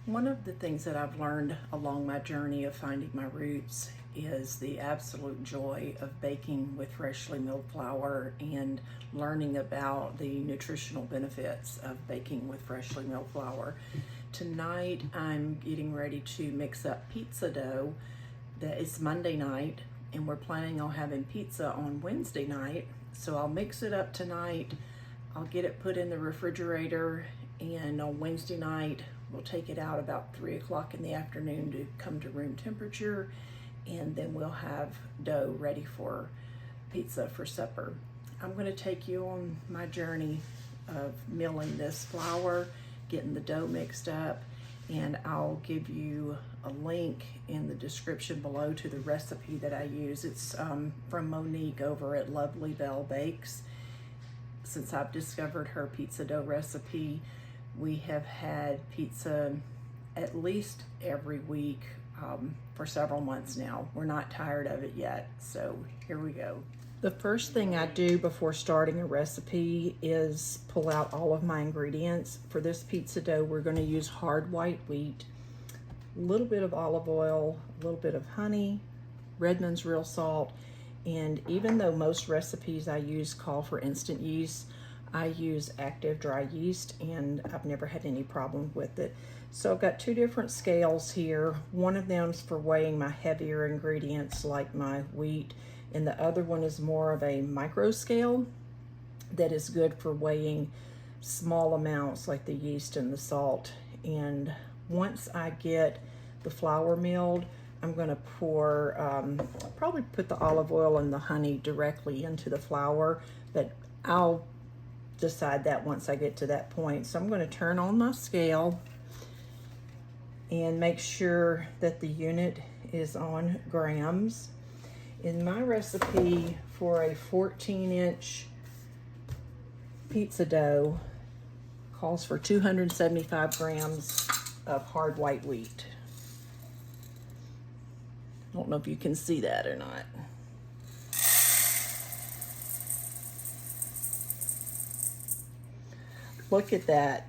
One of the things that I've learned along my journey of finding my roots is the absolute joy of baking with freshly milled flour and learning about the nutritional benefits of baking with freshly milled flour. Tonight I'm getting ready to mix up pizza dough. It's Monday night and we're planning on having pizza on Wednesday night. So I'll mix it up tonight. I'll get it put in the refrigerator, and on Wednesday night we'll take it out about 3 o'clock in the afternoon to come to room temperature, and then we'll have dough ready for pizza for supper. I'm going to take you on my journey of milling this flour, getting the dough mixed up, and I'll give you a link in the description below to the recipe that I use. It's from Monique over at Lovely Bell Bakes. Since I've discovered her pizza dough recipe, we have had pizza at least every week for several months now. We're not tired of it yet, so here we go. The first thing I do before starting a recipe is pull out all of my ingredients. For this pizza dough, we're going to use hard white wheat, a little bit of olive oil, a little bit of honey, Redmond's real salt, and even though most recipes I use call for instant yeast, I use active dry yeast and I've never had any problem with it. So I've got two different scales here. One of them's for weighing my heavier ingredients like my wheat, and the other one is more of a micro scale that is good for weighing small amounts like the yeast and the salt. And once I get the flour milled, I'm going to pour, probably put the olive oil and the honey directly into the flour, but I'll decide that once I get to that point. So I'm going to turn on my scale and make sure that the unit is on grams. In my recipe for a 14-inch pizza dough calls for 275 grams of hard white wheat. I don't know if you can see that or not. Look at that.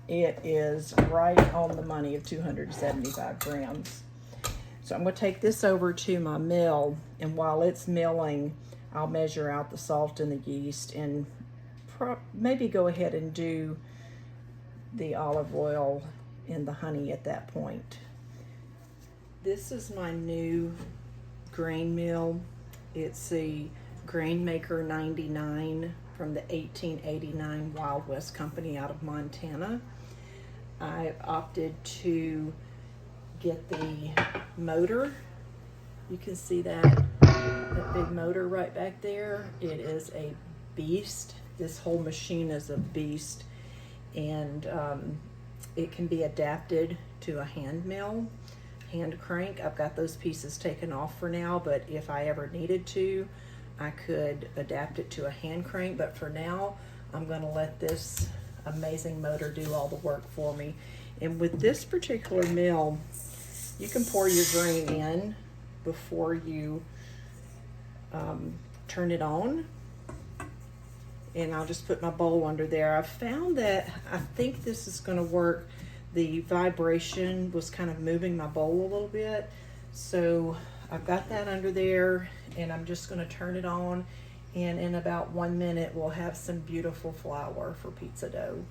It is right on the money of 275 grams. So I'm going to take this over to my mill, and while it's milling, I'll measure out the salt and the yeast and maybe go ahead and do the olive oil and the honey at that point. This is my new grain mill. It's the Grain Maker 99 from the 1889 Wild West Company out of Montana. I opted to get the motor. You can see that big motor right back there. It is a beast. This whole machine is a beast, and it can be adapted to a hand mill, hand crank. I've got those pieces taken off for now, but if I ever needed to, I could adapt it to a hand crank. But for now, I'm going to let this amazing motor do all the work for me. And with this particular mill, you can pour your grain in before you turn it on. And I'll just put my bowl under there. I've found that I think this is going to work. The vibration was kind of moving my bowl a little bit. So I've got that under there, and I'm just going to turn it on. And in about 1 minute, we'll have some beautiful flour for pizza dough.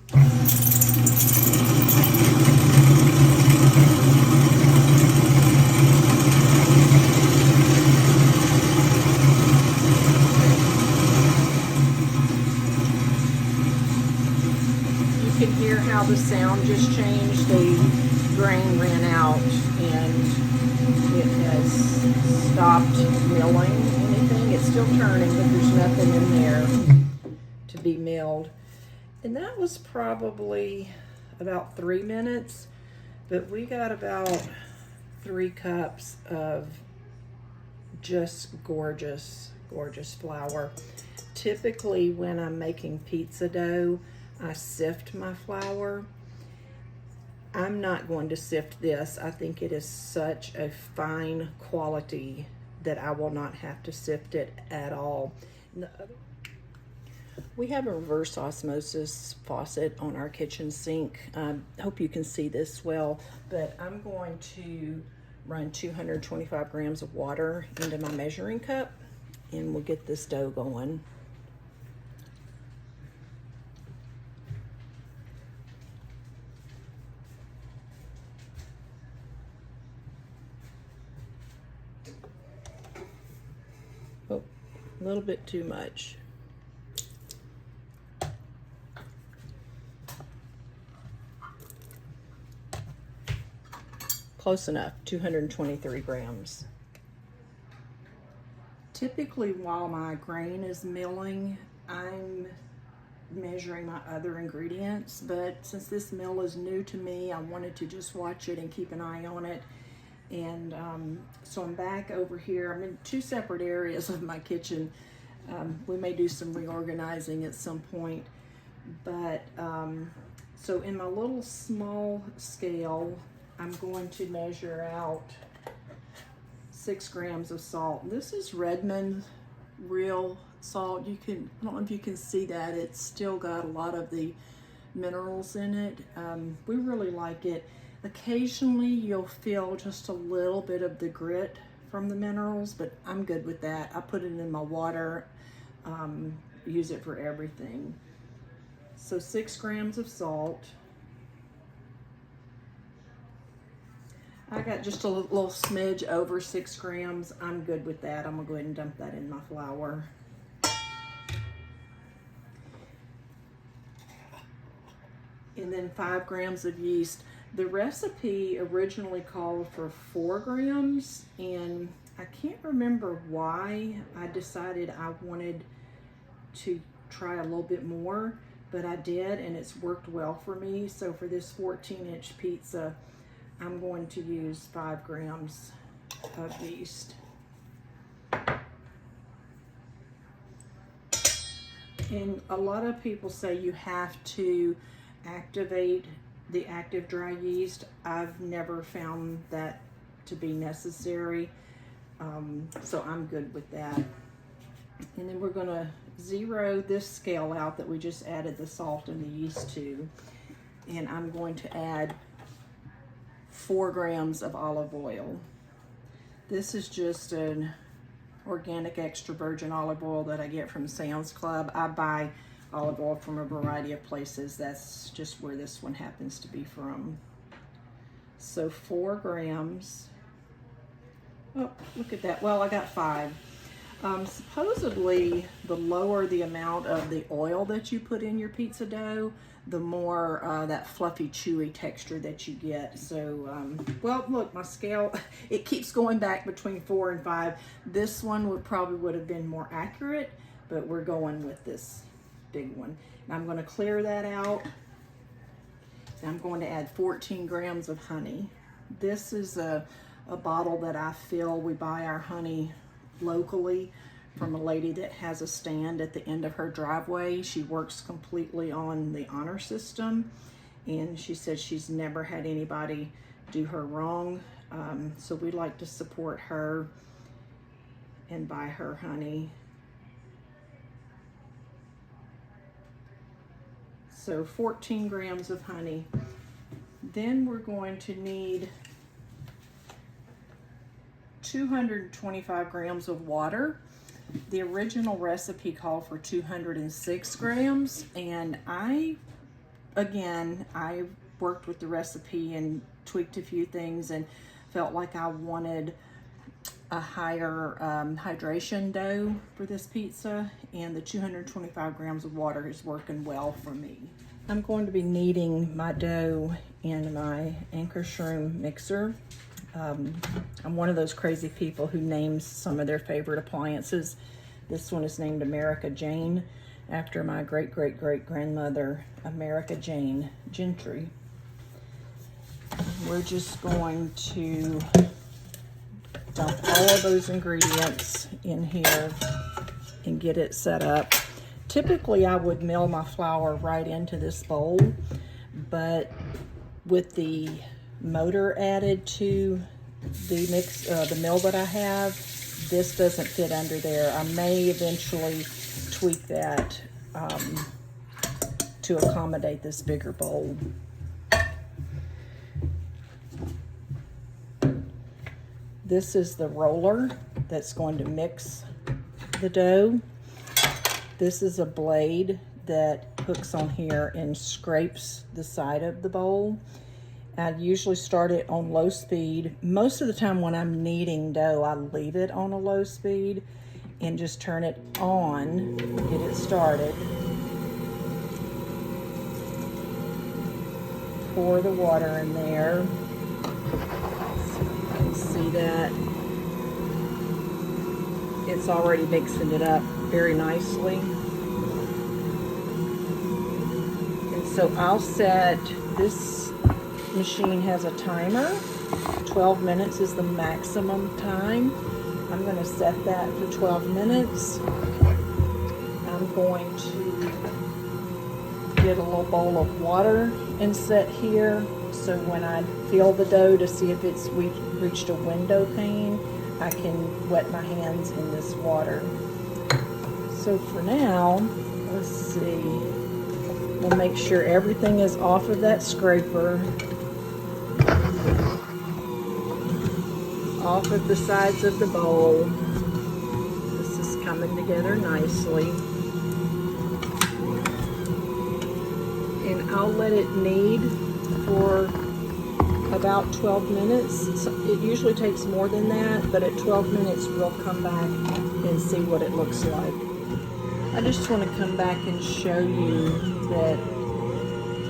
You can hear how the sound just changed. The grain ran out and it has stopped milling anything. It's still turning, but there's nothing in there to be milled. And that was probably about 3 minutes, but we got about 3 cups of just gorgeous, gorgeous flour. Typically when I'm making pizza dough, I sift my flour. I'm not going to sift this. I think it is such a fine quality that I will not have to sift it at all. We have a reverse osmosis faucet on our kitchen sink. I hope you can see this well, but I'm going to run 225 grams of water into my measuring cup, and we'll get this dough going. Oh, a little bit too much. Close enough, 223 grams. Typically, while my grain is milling, I'm measuring my other ingredients, but since this mill is new to me, I wanted to just watch it and keep an eye on it. And so I'm back over here. I'm in two separate areas of my kitchen. We may do some reorganizing at some point, but so in my little small scale, I'm going to measure out 6 grams of salt. This is Redmond real salt. I don't know if you can see that. It's still got a lot of the minerals in it. We really like it. Occasionally you'll feel just a little bit of the grit from the minerals, but I'm good with that. I put it in my water, use it for everything. So 6 grams of salt. I got just a little smidge over 6 grams. I'm good with that. I'm gonna go ahead and dump that in my flour. And then 5 grams of yeast. The recipe originally called for 4 grams, and I can't remember why I decided I wanted to try a little bit more, but I did, and it's worked well for me. So for this 14-inch pizza, I'm going to use 5 grams of yeast. And a lot of people say you have to activate the active dry yeast. I've never found that to be necessary, so I'm good with that. And then we're gonna zero this scale out that we just added the salt and the yeast to, and I'm going to add 4 grams of olive oil. This is just an organic extra virgin olive oil that I get from Sam's Club. I buy olive oil from a variety of places. That's just where this one happens to be from. So 4 grams. Oh, look at that. Well, I got 5. Supposedly, the lower the amount of the oil that you put in your pizza dough, the more that fluffy, chewy texture that you get. So, well, look, my scale, it keeps going back between 4 and 5. This one probably would have been more accurate, but we're going with this big one. And I'm going to clear that out. And I'm going to add 14 grams of honey. This is a bottle that I fill. We buy our honey locally from a lady that has a stand at the end of her driveway. She works completely on the honor system, and she said she's never had anybody do her wrong. So we like to support her and buy her honey. So 14 grams of honey. Then we're going to need 225 grams of water. The original recipe called for 206 grams, and I worked with the recipe and tweaked a few things and felt like I wanted a higher hydration dough for this pizza, and the 225 grams of water is working well for me. I'm going to be kneading my dough in my Anchor Shroom mixer. I'm one of those crazy people who names some of their favorite appliances. This one is named America Jane, after my great-great-great-grandmother, America Jane Gentry. We're just going to dump all of those ingredients in here and get it set up. Typically, I would mill my flour right into this bowl, but with the motor added to the mill that I have, this doesn't fit under there. I may eventually tweak that to accommodate this bigger bowl. This is the roller that's going to mix the dough. This is a blade that hooks on here and scrapes the side of the bowl. I usually start it on low speed. Most of the time when I'm kneading dough, I leave it on a low speed and just turn it on, get it started. Pour the water in there. See that it's already mixing it up very nicely. And so I'll set, this machine has a timer. 12 minutes is the maximum time. I'm going to set that for 12 minutes. I'm going to get a little bowl of water and set here, so when I feel the dough to see if it's reached a window pane, I can wet my hands in this water. So for now, let's see, we'll make sure everything is off of that scraper, off of the sides of the bowl. This is coming together nicely. And I'll let it knead for about 12 minutes. It usually takes more than that, but at 12 minutes we'll come back and see what it looks like. I just want to come back and show you that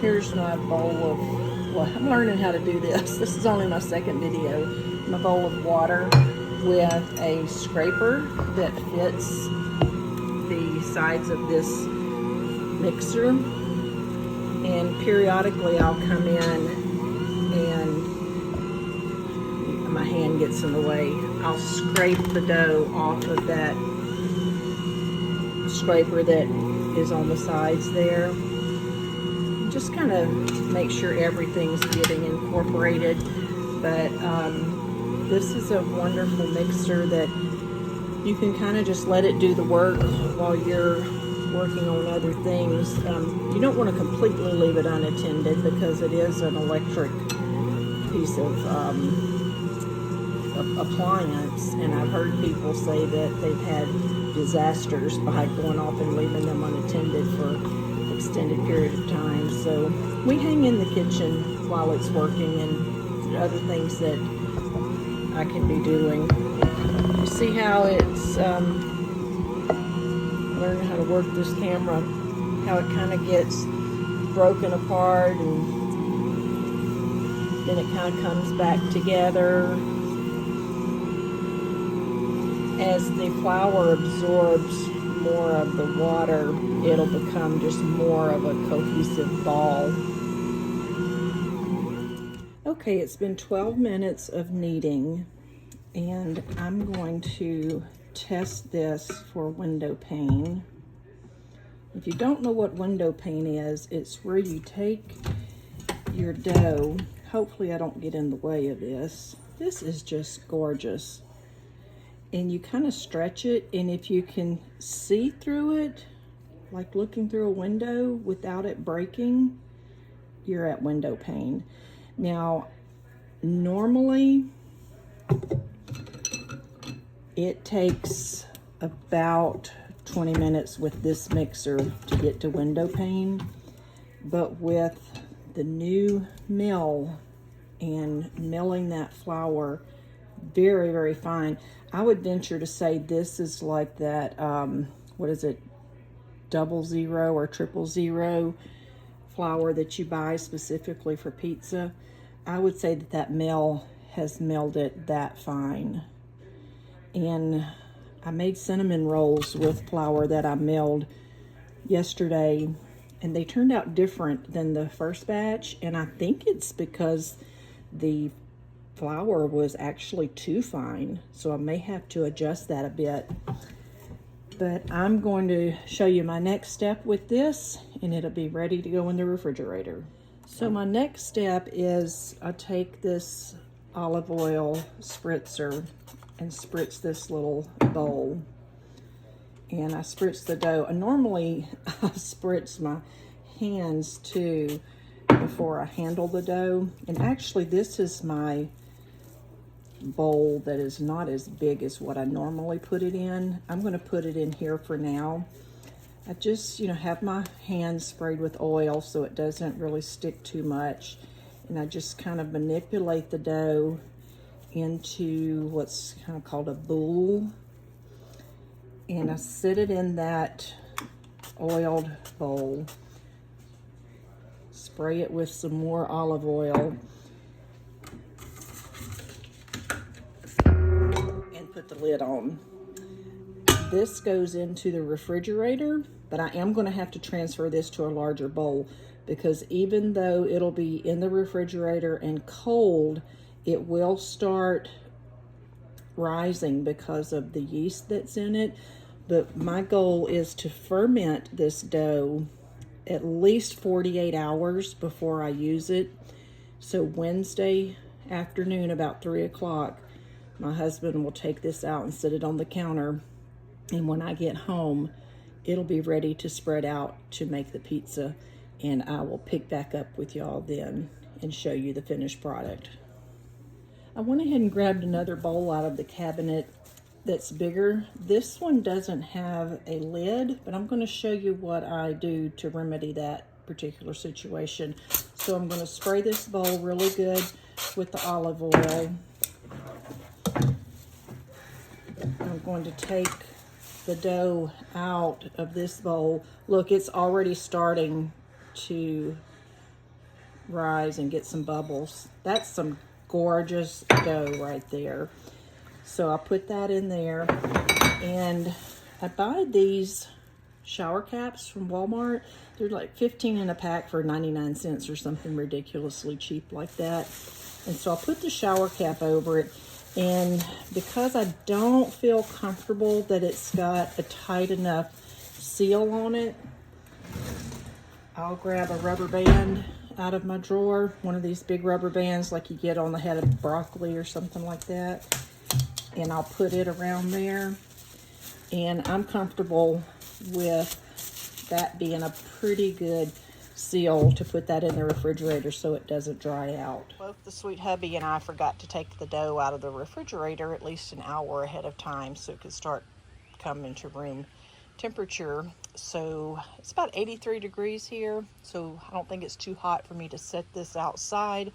here's my bowl of, well, I'm learning how to do this. This is only my second video. My bowl of water with a scraper that fits the sides of this mixer. And periodically I'll come in and my hand gets in the way. I'll scrape the dough off of that scraper that is on the sides there. Just kind of make sure everything's getting incorporated. But this is a wonderful mixer that you can kind of just let it do the work while you're working on other things. You don't want to completely leave it unattended because it is an electric piece of appliance, and I've heard people say that they've had disasters by going off and leaving them unattended for an extended period of time. So we hang in the kitchen while it's working, and other things that I can be doing. You see how it's learning how to work this camera, how it kind of gets broken apart and then it kind of comes back together. As the flour absorbs more of the water, it'll become just more of a cohesive ball. Okay, it's been 12 minutes of kneading, and I'm going to test this for window pane. If you don't know what window pane is, it's where you take your dough. Hopefully I don't get in the way of this. This is just gorgeous. And you kind of stretch it, and if you can see through it, like looking through a window without it breaking, you're at window pane. Now, normally it takes about 20 minutes with this mixer to get to window pane, but with the new mill and milling that flour very, very fine, I would venture to say this is like that, what is it, 00 or 000 flour that you buy specifically for pizza. I would say that that mill has milled it that fine. And I made cinnamon rolls with flour that I milled yesterday, and they turned out different than the first batch, and I think it's because the flour was actually too fine, so I may have to adjust that a bit. But I'm going to show you my next step with this, and it'll be ready to go in the refrigerator. So my next step is I take this olive oil spritzer and spritz this little bowl. and I spritz the dough. Normally I spritz my hands too before I handle the dough. And actually this is my bowl that is not as big as what I normally put it in. I'm going to put it in here for now. I just, have my hands sprayed with oil so it doesn't really stick too much. And I just kind of manipulate the dough into what's kind of called a boule. And I sit it in that oiled bowl. Spray it with some more olive oil. And put the lid on. This goes into the refrigerator, but I am going to have to transfer this to a larger bowl because even though it'll be in the refrigerator and cold, it will start rising because of the yeast that's in it. But my goal is to ferment this dough at least 48 hours before I use it. So Wednesday afternoon about 3 o'clock, my husband will take this out and sit it on the counter. And when I get home, it'll be ready to spread out to make the pizza. And I will pick back up with y'all then and show you the finished product. I went ahead and grabbed another bowl out of the cabinet that's bigger. This one doesn't have a lid, but I'm going to show you what I do to remedy that particular situation. So I'm going to spray this bowl really good with the olive oil. I'm going to take the dough out of this bowl. Look, it's already starting to rise and get some bubbles. That's some gorgeous dough right there. So I'll put that in there, and I buy these shower caps from Walmart. They're like 15 in a pack for 99 cents or something ridiculously cheap like that. And so I'll put the shower cap over it. And because I don't feel comfortable that it's got a tight enough seal on it, I'll grab a rubber band out of my drawer, one of these big rubber bands like you get on the head of broccoli or something like that, and I'll put it around there. And I'm comfortable with that being a pretty good seal to put that in the refrigerator so it doesn't dry out. Both the sweet hubby and I forgot to take the dough out of the refrigerator at least an hour ahead of time so it could start coming to room temperature. So it's about 83 degrees here, so I don't think it's too hot for me to set this outside.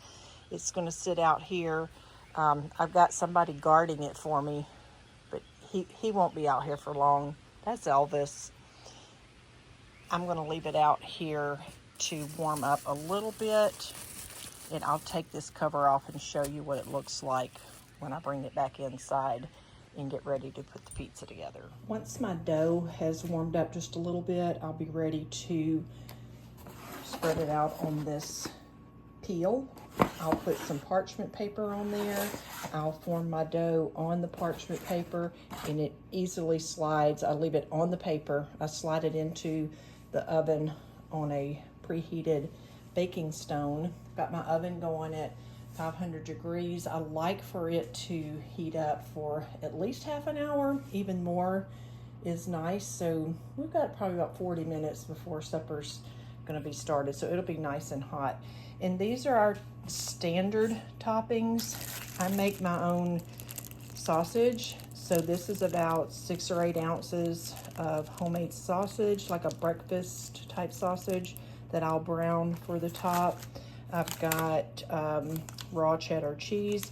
It's going to sit out here. I've got somebody guarding it for me, but he won't be out here for long. That's Elvis. I'm going to leave it out here to warm up a little bit, and I'll take this cover off and show you what it looks like when I bring it back inside and get ready to put the pizza together. Once my dough has warmed up just a little bit, I'll be ready to spread it out on this peel. I'll put some parchment paper on there. I'll form my dough on the parchment paper, and it easily slides. I leave it on the paper. I slide it into the oven on a preheated baking stone. Got my oven going at 500 degrees. I like for it to heat up for at least half an hour. Even more is nice. So we've got probably about 40 minutes before supper's going to be started. So it'll be nice and hot. And these are our standard toppings. I make my own sausage. So this is about 6 or 8 ounces of homemade sausage, like a breakfast type sausage that I'll brown for the top. I've got raw cheddar cheese.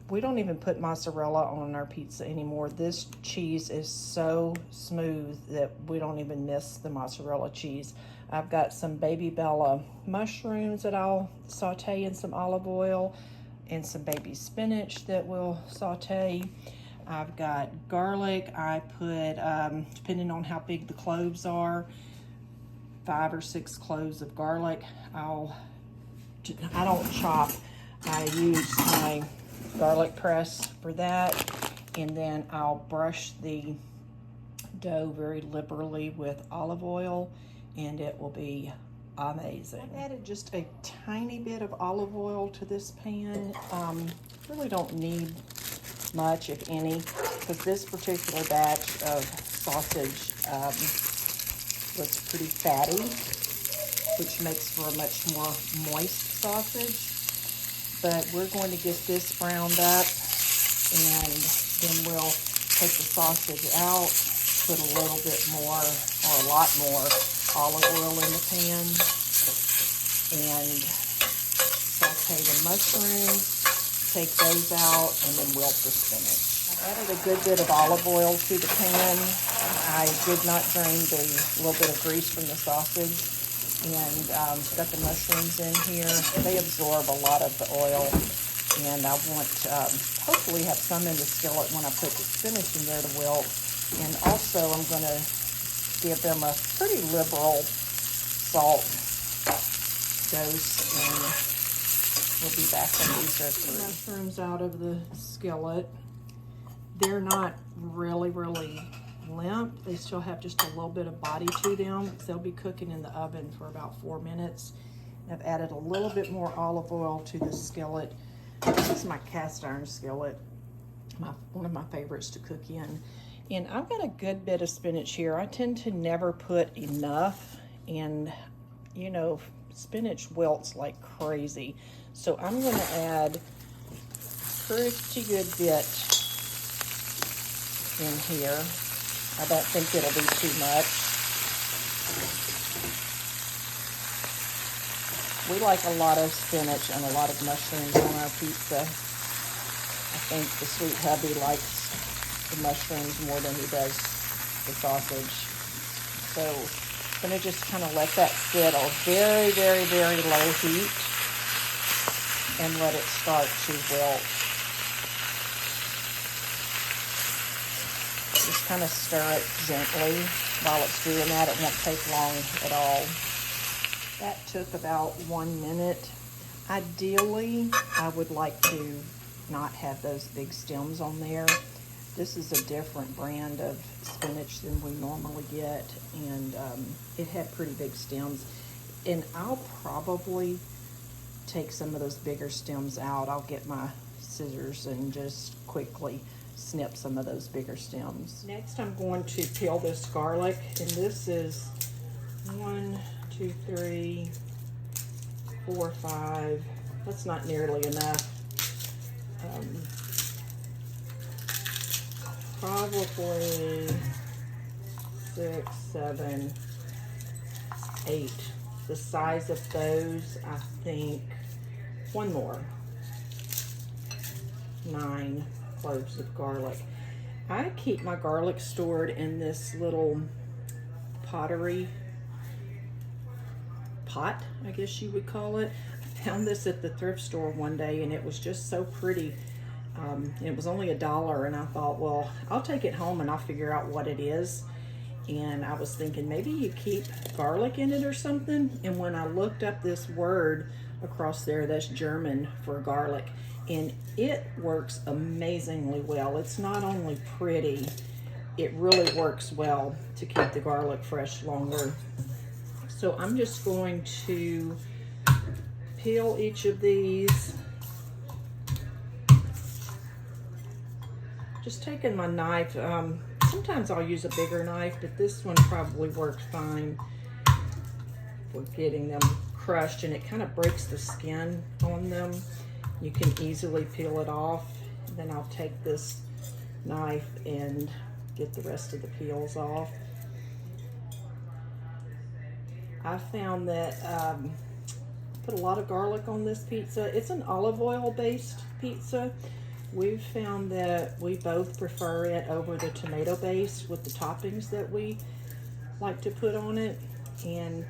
We don't even put mozzarella on our pizza anymore. This cheese is so smooth that we don't even miss the mozzarella cheese. I've got some baby Bella mushrooms that I'll saute in some olive oil, and some baby spinach that we'll saute. I've got garlic. I put, depending on how big the cloves are, 5 or 6 cloves of garlic. I don't chop. I use my garlic press for that, and then I'll brush the dough very liberally with olive oil, and it will be amazing. I added just a tiny bit of olive oil to this pan. Really don't need much, if any, because this particular batch of sausage was pretty fatty, which makes for a much more moist sausage. But we're going to get this browned up, and then we'll take the sausage out, put a little bit more, or a lot more, olive oil in the pan, and saute the mushrooms, take those out, and then wilt the spinach. I added a good bit of olive oil to the pan. I did not drain the little bit of grease from the sausage, and got the mushrooms in here. They absorb a lot of the oil, and I want hopefully have some in the skillet when I put the spinach in there to wilt. And also I'm going to give them a pretty liberal salt dose, and we'll be back when these are through. Mushrooms out of the skillet. They're not really limp. They still have just a little bit of body to them. So they'll be cooking in the oven for about 4 minutes. I've added a little bit more olive oil to the skillet. This is my cast iron skillet, one of my favorites to cook in. And I've got a good bit of spinach here. I tend to never put enough, and you know, spinach wilts like crazy. So I'm gonna add a pretty good bit in here. I don't think it'll be too much. We like a lot of spinach and a lot of mushrooms on our pizza. I think the sweet hubby likes the mushrooms more than he does the sausage. So I'm gonna just kind of let that sit on very low heat and let it start to wilt. Just kind of stir it gently while it's doing that. It won't take long at all. That took about 1 minute. Ideally, I would like to not have those big stems on there. This is a different brand of spinach than we normally get, and it had pretty big stems. And I'll probably take some of those bigger stems out. I'll get my scissors and just quickly snip some of those bigger stems. Next, I'm going to peel this garlic, and this is 1, 2, 3, 4, 5. That's not nearly enough. Probably 6, 7, 8. The size of those, I think, one more. 9 cloves of garlic. I keep my garlic stored in this little pottery pot, I guess you would call it. I found this at the thrift store one day, and it was just so pretty. It was only $1, and I thought, well, I'll take it home and I'll figure out what it is. And I was thinking maybe you keep garlic in it or something. And when I looked up this word across there, that's German for garlic, and it works amazingly well. It's not only pretty, it really works well to keep the garlic fresh longer. So I'm just going to peel each of these. Just taking my knife. Sometimes I'll use a bigger knife, but this one probably works fine for getting them crushed, and it kind of breaks the skin on them. You can easily peel it off. Then I'll take this knife and get the rest of the peels off. I found that put a lot of garlic on this pizza. It's an olive oil based pizza. We've found that we both prefer it over the tomato base with the toppings that we like to put on it, and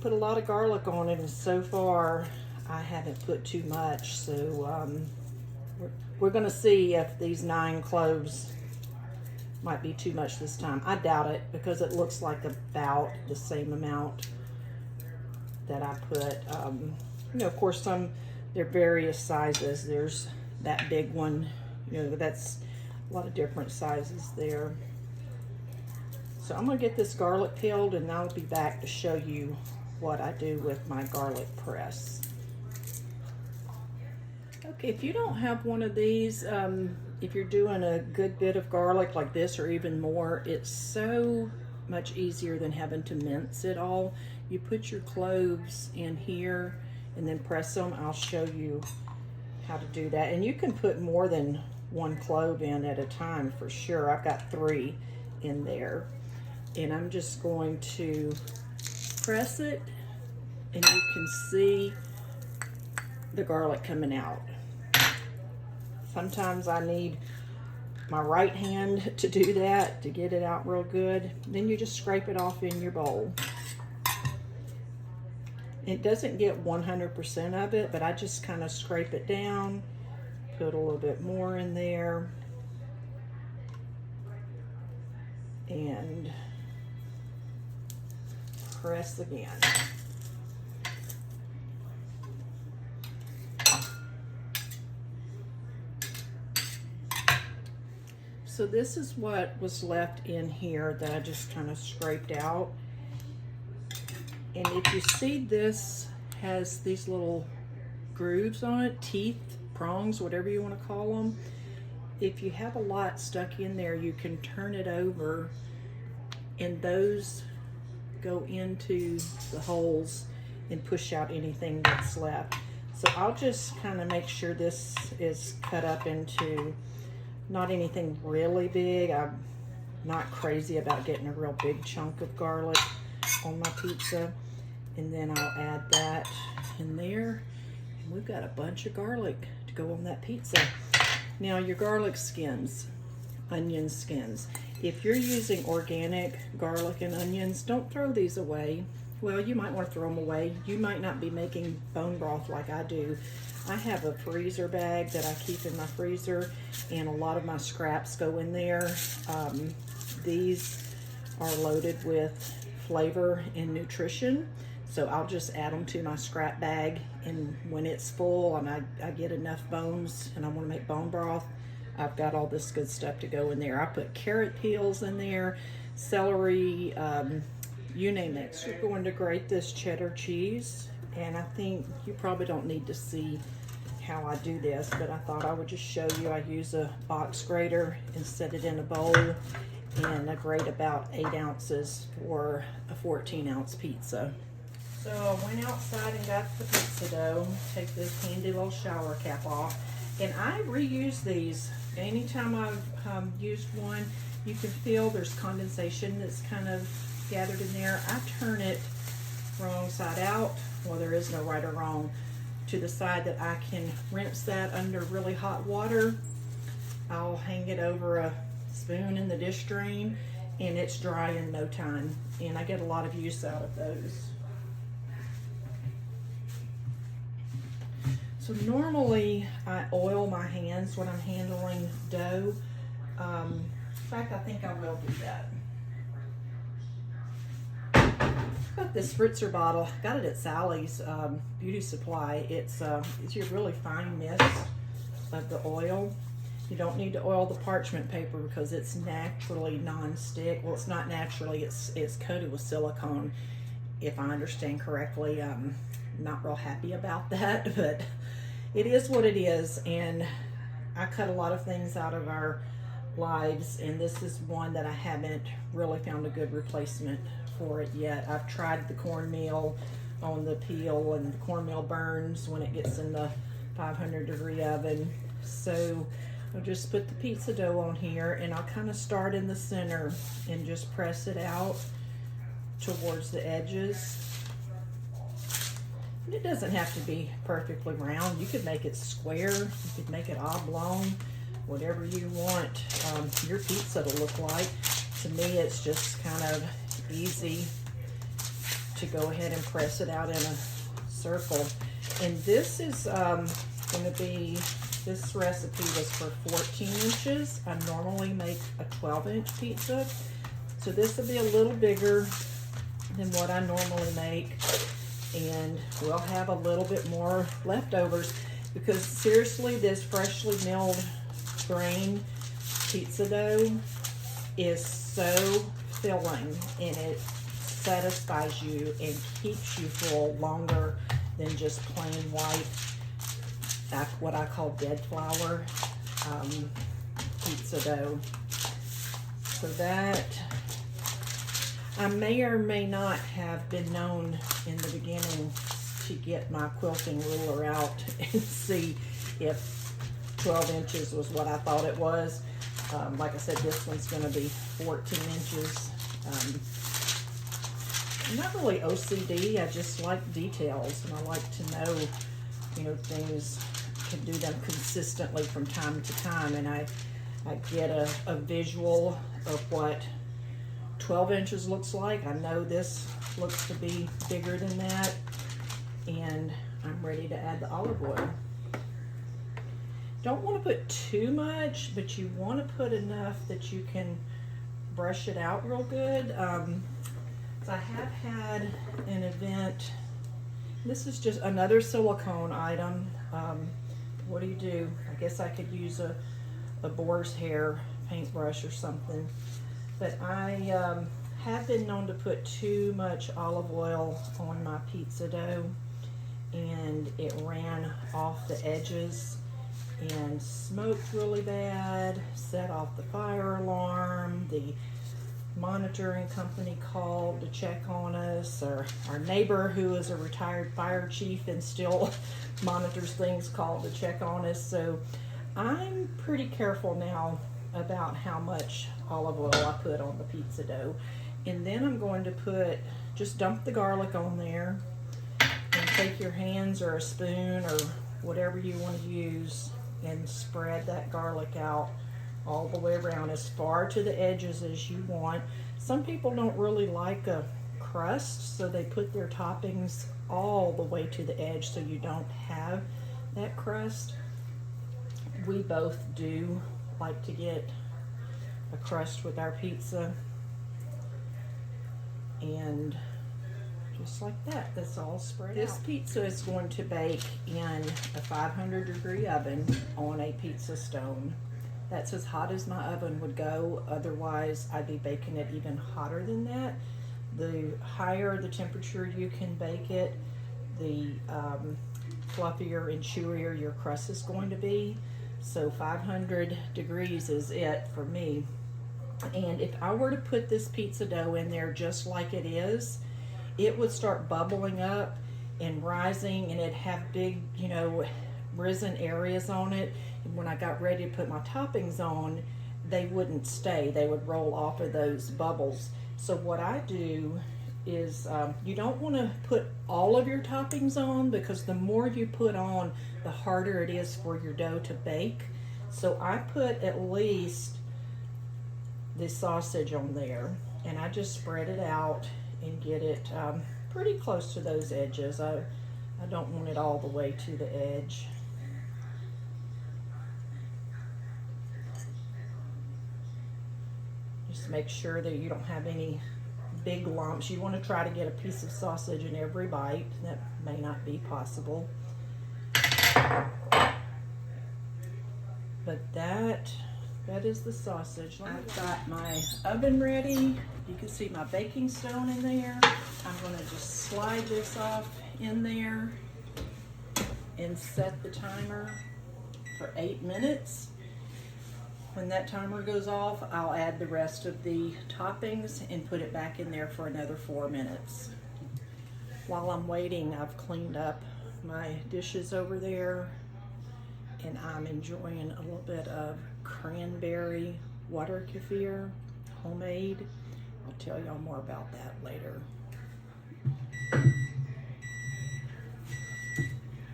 put a lot of garlic on it, and so far I haven't put too much. So we're gonna see if these 9 cloves might be too much this time. I doubt it, because it looks like about the same amount that I put. You know, of course, they're various sizes. There's that big one, you know, that's a lot of different sizes there. So I'm gonna get this garlic peeled, and I'll be back to show you what I do with my garlic press. Okay, if you don't have one of these, if you're doing a good bit of garlic like this or even more, it's so much easier than having to mince it all. You put your cloves in here and then press them. I'll show you how to do that. And you can put more than one clove in at a time for sure. I've got 3 in there. And I'm just going to press it, and you can see the garlic coming out. Sometimes I need my right hand to do that, to get it out real good. Then you just scrape it off in your bowl. It doesn't get 100% of it, but I just kind of scrape it down, put a little bit more in there, and press again. So this is what was left in here that I just kind of scraped out. And if you see, this has these little grooves on it, teeth, prongs, whatever you want to call them. If you have a lot stuck in there, you can turn it over and those go into the holes and push out anything that's left. So I'll just kind of make sure this is cut up into not anything really big. I'm not crazy about getting a real big chunk of garlic on my pizza. And then I'll add that in there. And we've got a bunch of garlic to go on that pizza. Now your garlic skins, onion skins. If you're using organic garlic and onions, don't throw these away. Well, you might want to throw them away. You might not be making bone broth like I do. I have a freezer bag that I keep in my freezer, and a lot of my scraps go in there. These are loaded with flavor and nutrition, so I'll just add them to my scrap bag, and when it's full and I get enough bones and I want to make bone broth, I've got all this good stuff to go in there. I put carrot peels in there, celery, you name it. So we're going to grate this cheddar cheese, and I think you probably don't need to see how I do this, but I thought I would just show you. I use a box grater and set it in a bowl, and I grate about 8 ounces for a 14-ounce pizza. So I went outside and got the pizza dough. Take this handy little shower cap off, and I reuse these. Anytime I've used one, you can feel there's condensation that's kind of gathered in there. I turn it wrong side out. Well, there is no right or wrong. To the side that I can rinse that under really hot water. I'll hang it over a spoon in the dish drain, and it's dry in no time. And I get a lot of use out of those. So normally I oil my hands when I'm handling dough. In fact, I think I will do that. Got this spritzer bottle. Got it at Sally's Beauty Supply. It's your really fine mist of the oil. You don't need to oil the parchment paper because it's naturally non-stick. Well, it's not naturally. It's coated with silicone, if I understand correctly. I'm not real happy about that, but it is what it is. And I cut a lot of things out of our lives, and this is one that I haven't really found a good replacement for it yet. I've tried the cornmeal on the peel, and the cornmeal burns when it gets in the 500-degree oven. So I'll just put the pizza dough on here, and I'll kind of start in the center and just press it out towards the edges. And it doesn't have to be perfectly round. You could make it square, you could make it oblong, whatever you want your pizza to look like. To me, it's just kind of easy to go ahead and press it out in a circle. And this is going to be, this recipe was for 14 inches. I normally make a 12-inch pizza. So this will be a little bigger than what I normally make. And we'll have a little bit more leftovers, because seriously, this freshly milled grain pizza dough is so filling, and it satisfies you and keeps you full longer than just plain white what I call dead flour pizza dough. So that, I may or may not have been known in the beginning to get my quilting ruler out and see if 12 inches was what I thought it was. Like I said, this one's going to be 14 inches. I'm not really OCD, I just like details, and I like to know, you know, things, can do them consistently from time to time, and I get a visual of what 12 inches looks like. I know this looks to be bigger than that, and I'm ready to add the olive oil. Don't want to put too much, but you want to put enough that you can brush it out real good. I have had an event, this is just another silicone item. What do? I guess I could use a boar's hair paintbrush or something, but I have been known to put too much olive oil on my pizza dough, and it ran off the edges and smoked really bad, set off the fire alarm. The monitoring company called to check on us, or our neighbor, who is a retired fire chief and still monitors things, called to check on us. So I'm pretty careful now about how much olive oil I put on the pizza dough. And then I'm going to just dump the garlic on there, and take your hands or a spoon or whatever you want to use and spread that garlic out all the way around, as far to the edges as you want. Some people don't really like a crust, so they put their toppings all the way to the edge so you don't have that crust. We both do like to get a crust with our pizza, and just like that, that's all spread out. This pizza is going to bake in a 500-degree oven on a pizza stone. That's as hot as my oven would go. Otherwise, I'd be baking it even hotter than that. The higher the temperature you can bake it, the fluffier and chewier your crust is going to be. So 500 degrees is it for me. And if I were to put this pizza dough in there just like it is, it would start bubbling up and rising, and it'd have big, you know, risen areas on it. And when I got ready to put my toppings on, they wouldn't stay. They would roll off of those bubbles. So what I do is, you don't want to put all of your toppings on, because the more you put on, the harder it is for your dough to bake. So I put at least the sausage on there, and I just spread it out and get it pretty close to those edges. I don't want it all the way to the edge. Just make sure that you don't have any big lumps. You want to try to get a piece of sausage in every bite. That may not be possible. But that is the sausage. I've got my oven ready. You can see my baking stone in there. I'm going to just slide this off in there and set the timer for 8 minutes. When that timer goes off, I'll add the rest of the toppings and put it back in there for another 4 minutes. While I'm waiting, I've cleaned up my dishes over there, and I'm enjoying a little bit of cranberry water kefir, homemade. I'll tell y'all more about that later.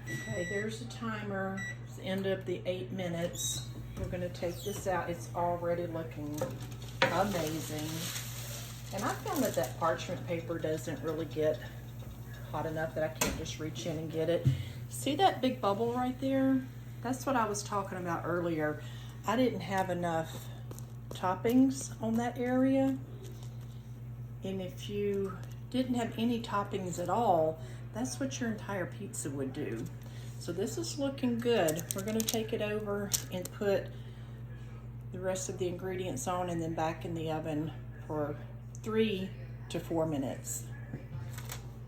Okay, there's the timer. It's the end of the 8 minutes. We're going to take this out. It's already looking amazing. And I found that that parchment paper doesn't really get hot enough that I can't just reach in and get it. See that big bubble right there? That's what I was talking about earlier. I didn't have enough toppings on that area. And if you didn't have any toppings at all, that's what your entire pizza would do. So this is looking good. We're going to take it over and put the rest of the ingredients on, and then back in the oven for 3 to 4 minutes.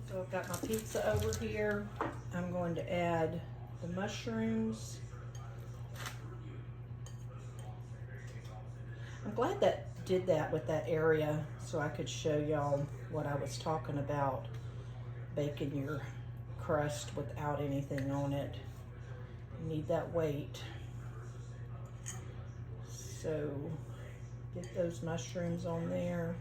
So I've got my pizza over here. I'm going to add the mushrooms. I'm glad that did that with that area so I could show y'all what I was talking about, baking your crust without anything on it. You need that weight. So get those mushrooms on there.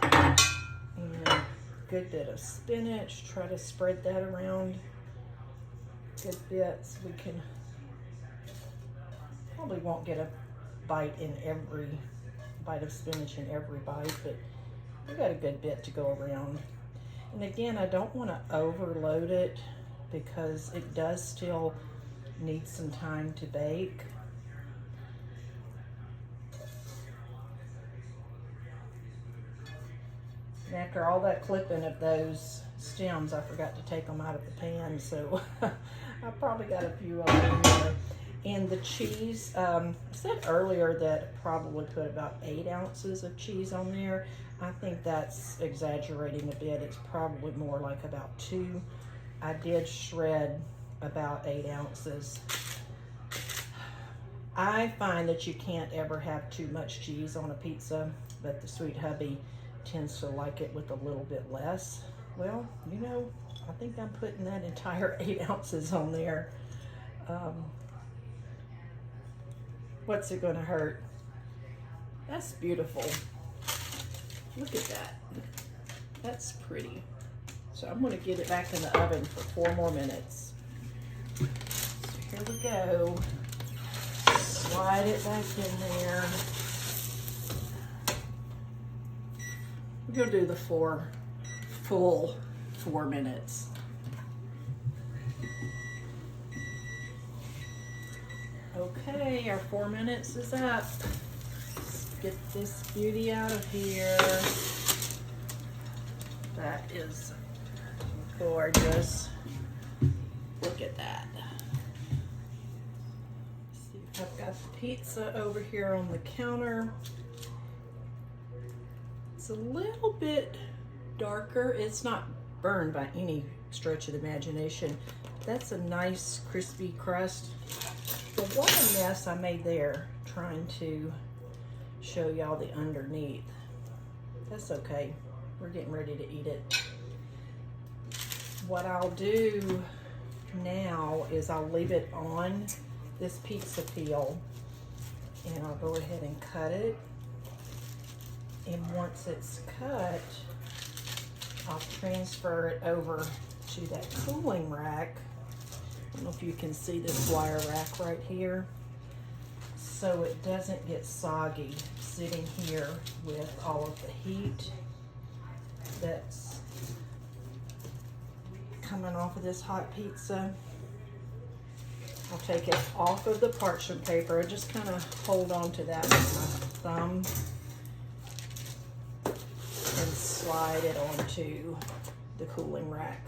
And good bit of spinach. Try to spread that around good bits. We can probably won't get a bite in every bite of spinach in every bite, but we got a good bit to go around. And again, I don't want to overload it because it does still need some time to bake. And after all that clipping of those stems, I forgot to take them out of the pan, so I probably got a few of them in there. And the cheese, I said earlier that I probably put about 8 ounces of cheese on there. I think that's exaggerating a bit. It's probably more like about 2. I did shred about 8 ounces. I find that you can't ever have too much cheese on a pizza, but the sweet hubby tends to like it with a little bit less. Well, you know, I think I'm putting that entire 8 ounces on there. What's it gonna hurt? That's beautiful. Look at that. That's pretty. So I'm gonna get it back in the oven for 4 more minutes. So here we go. Slide it back in there. We're gonna do the full 4 minutes. Okay, our 4 minutes is up. Let's get this beauty out of here. That is gorgeous. Look at that. See, I've got the pizza over here on the counter. It's a little bit darker. It's not burned by any stretch of the imagination. That's a nice crispy crust. But what a mess I made there trying to show y'all the underneath. That's okay. We're getting ready to eat it. What I'll do now is I'll leave it on this pizza peel and I'll go ahead and cut it. And once it's cut, I'll transfer it over to that cooling rack. I don't know if you can see this wire rack right here. So it doesn't get soggy sitting here with all of the heat that's coming off of this hot pizza. I'll take it off of the parchment paper. I just kind of hold on to that with my thumb and slide it onto the cooling rack.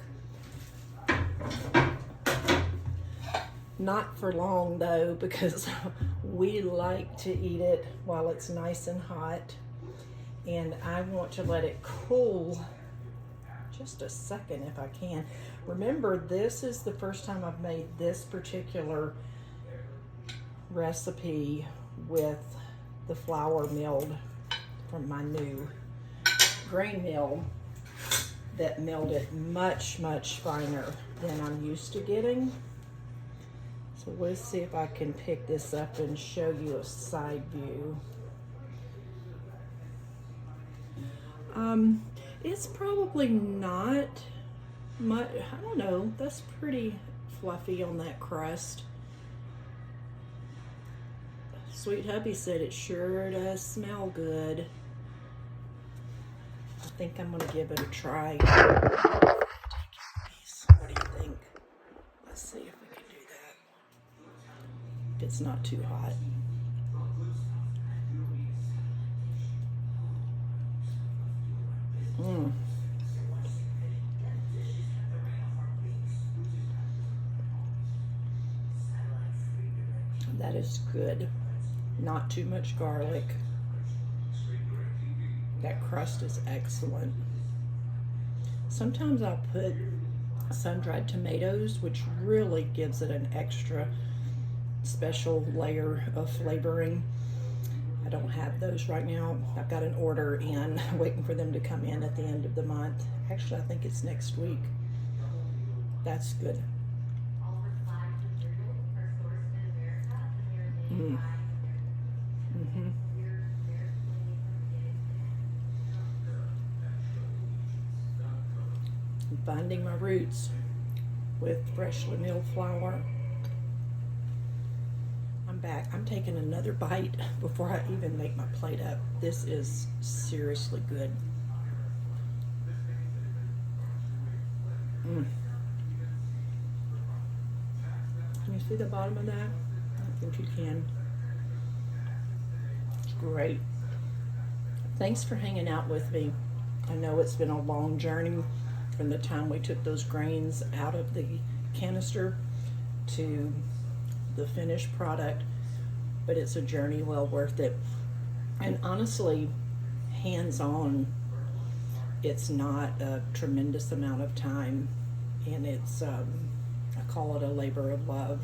Not for long though, because we like to eat it while it's nice and hot. And I want to let it cool just a second if I can. Remember, this is the first time I've made this particular recipe with the flour milled from my new grain mill that milled it much, much finer than I'm used to getting. So let's see if I can pick this up and show you a side view. It's probably not much, I don't know, that's pretty fluffy on that crust. Sweet hubby said it sure does smell good. I think I'm gonna give it a try. What do you think? Let's see if we can do that. If it's not too hot. That is good. Not too much garlic. That crust is excellent. Sometimes I'll put sun-dried tomatoes, which really gives it an extra special layer of flavoring. I don't have those right now. I've got an order in, waiting for them to come in at the end of the month. Actually, I think it's next week. That's good. Mm. Mm-hmm. I'm finding my roots with freshly milled flour. I'm back. I'm taking another bite before I even make my plate up. This is seriously good. Mm. Can you see the bottom of that? I think you can. It's great. Thanks for hanging out with me. I know it's been a long journey from the time we took those grains out of the canister to the finished product, but it's a journey well worth it. And honestly, hands-on, it's not a tremendous amount of time, and it's I call it a labor of love.